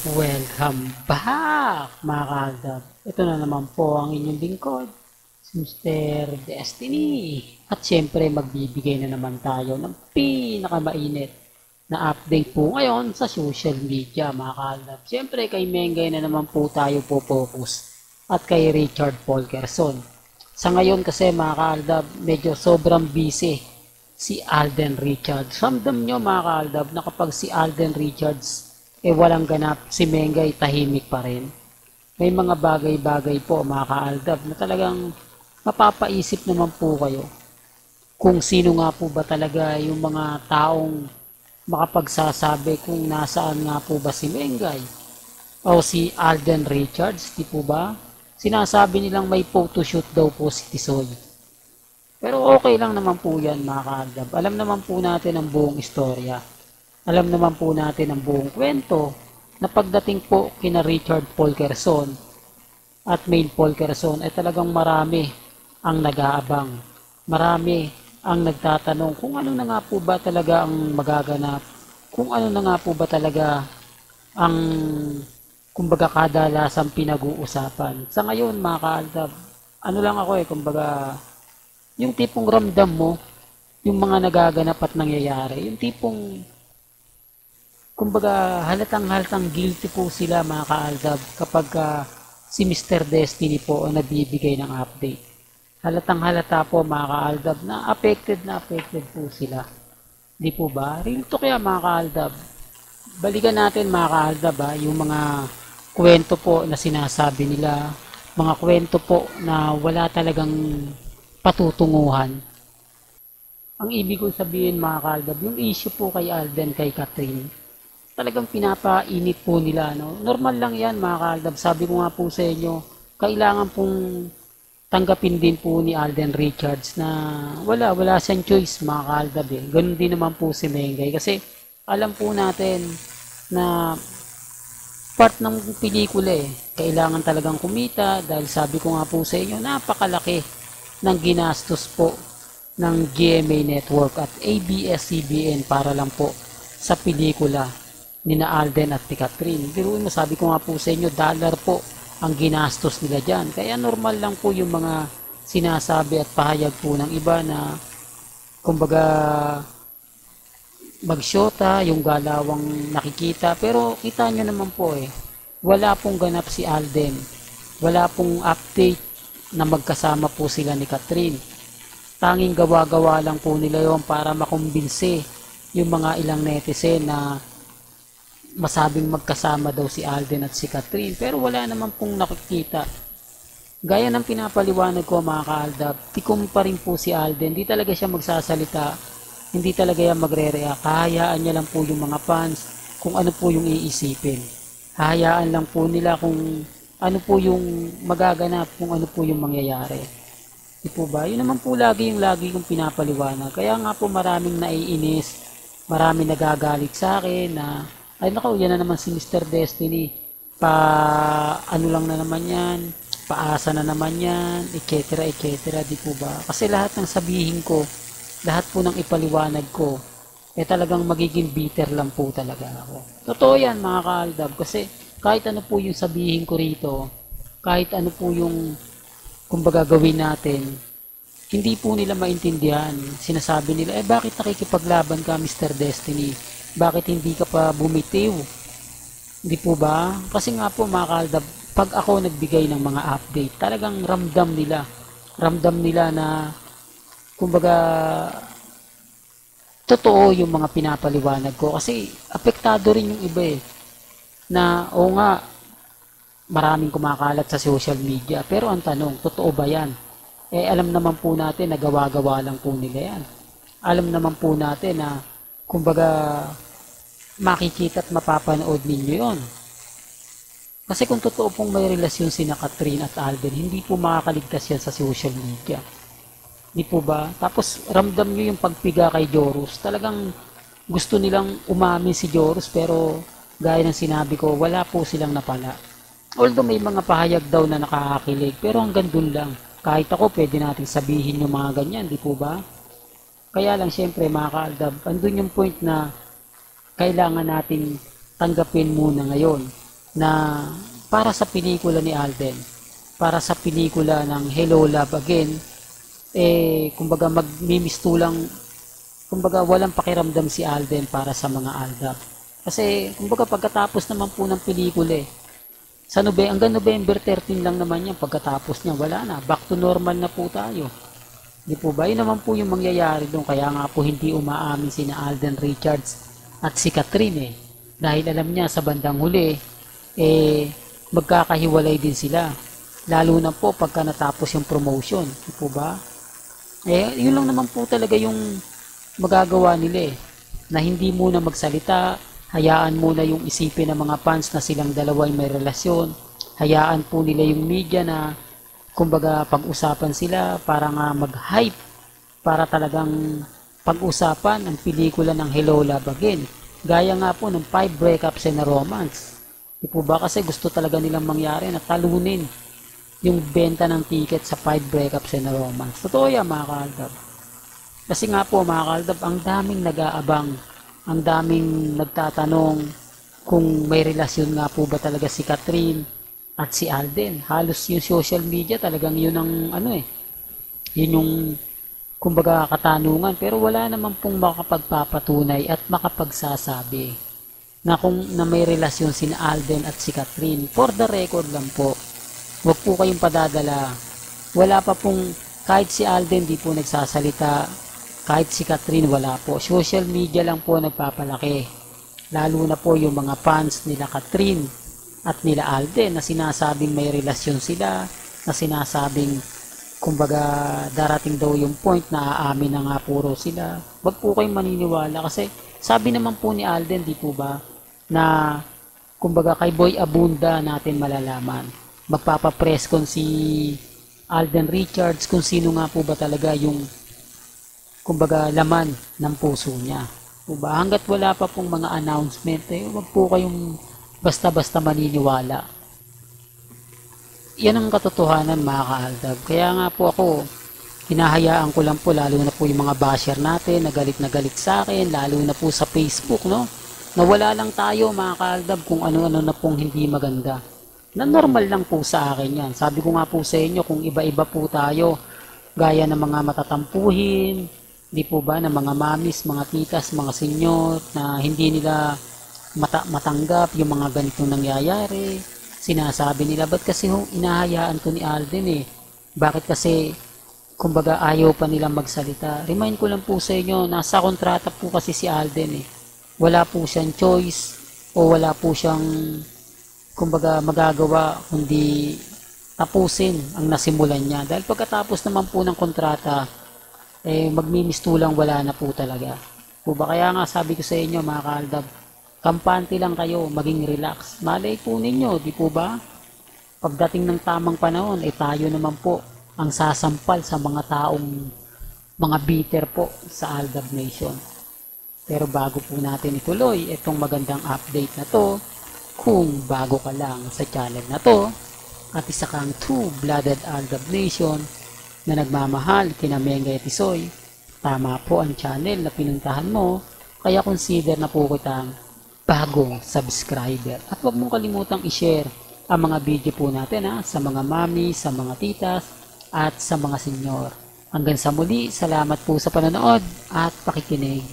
Welcome back mga kaaldab. Ito na naman po ang inyong lingkod, si Mr. Destiny. At syempre magbibigay na naman tayo ng pinakamainit na update po ngayon sa social media mga kaaldab. Syempre kay Mengay na naman po tayo po focus at kay Richard Polkerson. Sa ngayon kasi mga kaaldab, medyo sobrang busy si Alden Richards. Ramdam nyo mga kaaldab na kapag si Alden Richards walang ganap, si Mengay tahimik pa rin. May mga bagay-bagay po mga kaaldab na talagang mapapaisip naman po kayo kung sino nga po ba talaga yung mga taong makapagsasabi kung nasaan nga po ba si Mengay o si Alden Richards, di po ba? Sinasabi nilang may photoshoot daw po si Tisoy. Pero okay lang naman po yan mga kaaldab. Alam naman po natin ang buong istorya. Alam naman po natin ang buong kwento na pagdating po kina Richard Polkerson at Maine Polkerson ay talagang marami ang nag-aabang. Marami ang nagtatanong kung ano na nga po ba talaga ang magaganap, kung ano na nga po ba talaga ang kumbaga kadalasang pinag-uusapan. Sa ngayon mga kaaldab, ano lang ako kumbaga yung tipong ramdam mo yung mga nagaganap at nangyayari, yung tipong kumbaga halatang guilty po sila mga kaaldab kapag si Mr. Destiny po ang nagbibigay ng update. Halatang halata po mga kaaldab na affected po sila. Di po ba? Real to kaya mga kaaldab. Balikan natin mga kaaldab yung mga kwento po na sinasabi nila, mga kwento po na wala talagang patutunguhan. Ang ibig ko sabihin mga kaaldab, yung issue po kay Alden, kay Catherine, talagang pinapainit po nila. No? Normal lang yan mga kaaldab. Sabi ko nga po sa inyo, kailangan pong tanggapin din po ni Alden Richards na wala siyang choice mga kaaldab. Ganun din naman po si Mengay. Kasi alam po natin na part ng pelikula kailangan talagang kumita dahil sabi ko nga po sa inyo, napakalaki ng ginastos po ng GMA Network at ABS-CBN para lang po sa pelikula ni na Alden at ni Catherine. Pero sabi ko nga po sa inyo, dollar po ang ginastos nila dyan. Kaya normal lang po yung mga sinasabi at pahayag po ng iba na kumbaga magsyota, yung galawang nakikita. Pero kita nyo naman po wala pong ganap si Alden. Wala pong update na magkasama po sila ni Catherine. Tanging gawa-gawa lang po nila yon para makumbinse yung mga ilang netizen na masabing magkasama daw si Alden at si Catherine, pero wala naman pong nakikita. Gaya ng pinapaliwanag ko mga kaaldab, tikom pa rin po si Alden, hindi talaga siya magsasalita, hindi talaga yan magre-react, hahayaan niya lang po yung mga fans kung ano po yung iisipin. Hahayaan lang po nila kung ano po yung magaganap, kung ano po yung mangyayari. Di po ba? Yun naman po lagi kong pinapaliwanag. Kaya nga po maraming naiinis, maraming nagagalit sa akin na ay nako, yan na naman si Mr. Destiny. Ano lang na naman yan, paasa na naman yan, etc. etc. Di po ba? Kasi lahat ng sabihin ko, lahat po ng ipaliwanag ko, talagang magiging bitter lang po talaga ako. Totoo yan mga kaaldab, kasi kahit ano po yung sabihin ko rito, kahit ano po yung kumbaga gawin natin, hindi po nila maintindihan. Sinasabi nila, bakit nakikipaglaban ka Mr. Destiny? Bakit hindi ka pa bumitiw? Hindi po ba? Kasi nga po mga kaaldab, pag ako nagbigay ng mga update, talagang ramdam nila. Ramdam nila na, kumbaga, totoo yung mga pinapaliwanag ko. Kasi apektado rin yung iba na, o nga, maraming kumakalat sa social media. Pero ang tanong, totoo ba yan? Alam naman po natin na gawa-gawa lang po nila yan. Alam naman po natin na kumbaga makikita at mapapanood ninyo yon. Kasi kung totoo pong may relasyon sina Catherine at Alden, hindi po makakaligtas yan sa social media. Di po ba? Tapos ramdam nyo yung pagpiga kay Jorus. Talagang gusto nilang umamin si Jorus pero gaya ng sinabi ko, wala po silang napala. Although may mga pahayag daw na nakakakilig, pero hanggang dun lang. Kahit ako, pwede natin sabihin yung mga ganyan, di po ba? Kaya lang, syempre, mga kaaldab, andun yung point na kailangan natin tanggapin muna ngayon na para sa pelikula ni Alden, para sa pelikula ng Hello Love Again, kumbaga magmimistulang, kumbaga walang pakiramdam si Alden para sa mga Aldab. Kasi kumbaga pagkatapos naman po ng pelikula hanggang November 13 lang naman yan, pagkatapos niya wala na, back to normal na po tayo. Di po ba? Yun naman po yung mangyayari doon, kaya nga po hindi umaamin sina Alden Richards at si Catherine dahil alam niya sa bandang huli magkakahiwalay din sila, lalo na po pagka natapos yung promotion. Di po ba? Yun lang naman po talaga yung magagawa nila na hindi muna magsalita, hayaan muna yung isipin ng mga fans na silang dalawa ay may relasyon, hayaan po nila yung media na kumbaga pag-usapan sila para nga mag-hype, para talagang pag-usapan ang pelikula ng Hello Love Again, gaya nga po ng 5 breakups and a romance. Di po ba? Kasi gusto talaga nilang mangyari na talunin yung benta ng ticket sa 5 breakups and a romance. Totoo yan mga kaaldab. Kasi nga po mga kaaldab, ang daming nag-aabang, ang daming nagtatanong kung may relasyon nga po ba talaga si Catherine at si Alden. Halos yung social media talagang yun ang yun yung kumbaga katanungan, pero wala naman pong makapagpapatunay at makapagsasabi na may relasyon si Alden at si Catherine. For the record lang po, wag po kayong padadala. Wala pa pong, kahit si Alden di po nagsasalita, kahit si Catherine wala po. Social media lang po nagpapalaki. Lalo na po yung mga fans nila Catherine at nila Alden na sinasabing may relasyon sila, na sinasabing kumbaga darating daw yung point na aamin na nga puro sila. Wag po kayong maniniwala kasi sabi naman po ni Alden, di po ba, na kumbaga kay Boy Abunda natin malalaman. Magpapapress con si Alden Richards kung sino nga po ba talaga yung kumbaga laman ng puso niya. Diba? Hanggat wala pa pong mga announcement, wag po kayong basta-basta maniniwala. Yan ang katotohanan mga kaaldab. Kaya nga po ako, hinahayaan ko lang po, lalo na po yung mga basher natin na galit sa akin, lalo na po sa Facebook, no? Nawala lang tayo mga kaaldab kung ano-ano na pong hindi maganda. Na normal lang po sa akin yan. Sabi ko nga po sa inyo, kung iba-iba po tayo, gaya ng mga matatampuhin, di po ba, ng mga mamis, mga titas, mga senyor, na hindi nila matanggap yung mga ganitong nangyayari. Sinasabi nila, ba't kasi inahayaan to ni Alden Bakit kasi, kumbaga, ayaw pa nilang magsalita. Remind ko lang po sa inyo, nasa kontrata po kasi si Alden Wala po siyang choice, o wala po siyang kumbaga magagawa kundi tapusin ang nasimulan niya. Dahil pagkatapos naman po ng kontrata, magmimistulang wala na po talaga. Diba? Kaya nga sabi ko sa inyo mga kaaldab, kampante lang kayo, maging relax. Malay po ninyo, di po ba? Pagdating ng tamang panahon, tayo naman po ang sasampal sa mga taong mga bitter po sa Aldab Nation. Pero bago po natin ituloy itong magandang update na to, kung bago ka lang sa channel na to, at isa kang Two-Blooded Aldab Nation na nagmamahal kina Mengay at Isoy, tama po ang channel na pinuntahan mo, kaya consider na po kitang bagong subscriber. At huwag mong kalimutang i-share ang mga video po natin sa mga mami, sa mga titas, at sa mga senyor. Hanggang sa muli, salamat po sa panonood at pakikinig.